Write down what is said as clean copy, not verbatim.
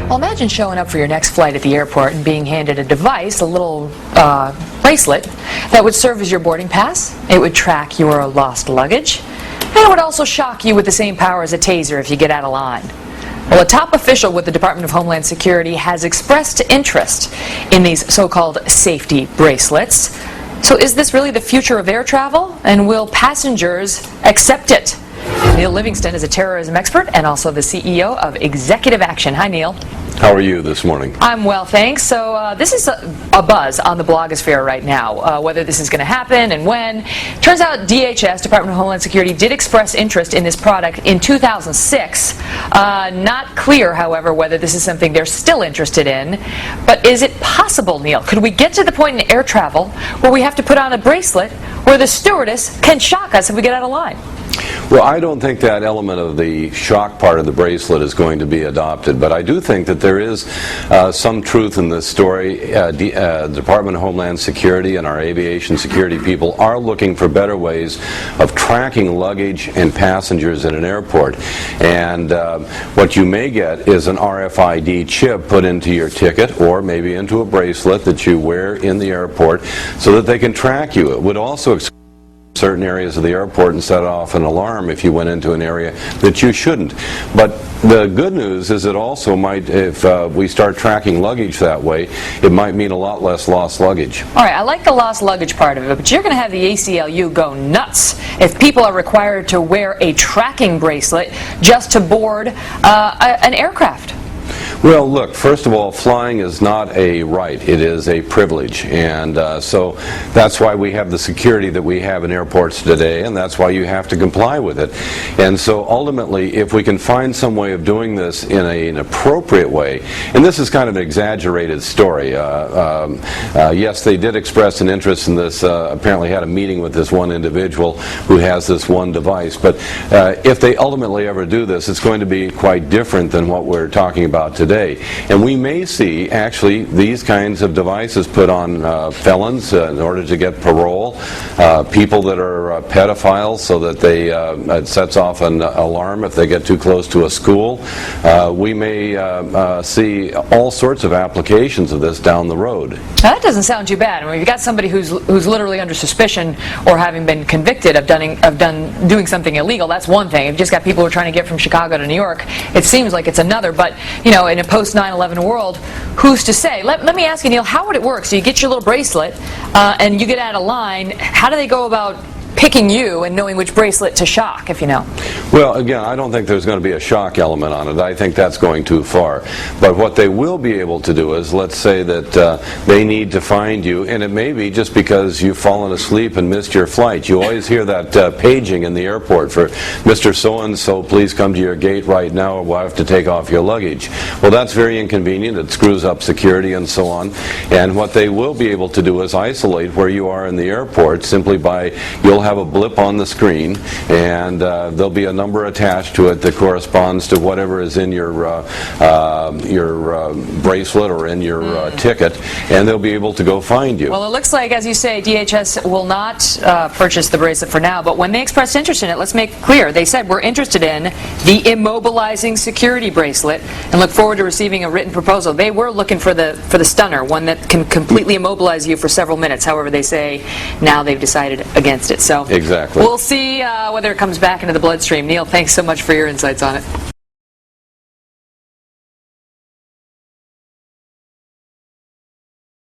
Well, imagine showing up for your next flight at the airport and being handed a device, a little bracelet, that would serve as your boarding pass. It would track your lost luggage, and it would also shock you with the same power as a taser if you get out of line. Well, a top official with the Department of Homeland Security has expressed interest in these so-called safety bracelets. So is this really the future of air travel, and will passengers accept it? Neil Livingston is a terrorism expert and also the CEO of Executive Action. Hi, Neil. How are you this morning? I'm well, thanks. So this is a buzz on the blogosphere right now, whether this is going to happen and when. Turns out DHS, Department of Homeland Security, did express interest in this product in 2006. Not clear, however, whether this is something they're still interested in. But is it possible, Neil? Could we get to the point in air travel where we have to put on a bracelet where the stewardess can shock us if we get out of line? Well, I don't think that element of the shock part of the bracelet is going to be adopted, but I do think that there is some truth in this story. The Department of Homeland Security and our aviation security people are looking for better ways of tracking luggage and passengers in an airport. And what you may get is an RFID chip put into your ticket or maybe into a bracelet that you wear in the airport so that they can track you. It would also certain areas of the airport and set off an alarm if you went into an area that you shouldn't. But the good news is it also might, if we start tracking luggage that way, it might mean a lot less lost luggage. All right, I like the lost luggage part of it, but you're going to have the ACLU go nuts if people are required to wear a tracking bracelet just to board an aircraft. Well, look, first of all, flying is not a right. It is a privilege. And so that's why we have the security that we have in airports today, and that's why you have to comply with it. And so ultimately, if we can find some way of doing this in an appropriate way, and this is kind of an exaggerated story. Yes, they did express an interest in this, apparently had a meeting with this one individual who has this one device. But if they ultimately ever do this, it's going to be quite different than what we're talking about today. And we may see actually these kinds of devices put on felons in order to get parole, people that are pedophiles so that they it sets off an alarm if they get too close to a school. We may see all sorts of applications of this down the road. Now, that doesn't sound too bad. I mean, you've got somebody who's literally under suspicion or having been convicted of doing something illegal. That's one thing. You've just got people who are trying to get from Chicago to New York. It seems like it's another. But you know, in a post 9/11 world, who's to say? Let me ask you, Neil, how would it work? So you get your little bracelet and you get out of line. How do they go about picking you and knowing which bracelet to shock, if you know? Well, again, I don't think there's going to be a shock element on it. I think that's going too far. But what they will be able to do is, let's say that they need to find you, and it may be just because you've fallen asleep and missed your flight. You always hear that paging in the airport for Mr. So-and-so, please come to your gate right now or we'll have to take off your luggage. Well, that's very inconvenient. It screws up security and so on. And what they will be able to do is isolate where you are in the airport simply by, you'll have a blip on the screen, and there'll be a number attached to it that corresponds to whatever is in your bracelet or in your ticket, and they'll be able to go find you. Well, it looks like, as you say, DHS will not purchase the bracelet for now, but when they expressed interest in it, let's make it clear, they said, we're interested in the immobilizing security bracelet and look forward to receiving a written proposal. They were looking for the stunner, one that can completely immobilize you for several minutes. However, they say now they've decided against it. So exactly. We'll see whether it comes back into the bloodstream. Neil, thanks so much for your insights on it.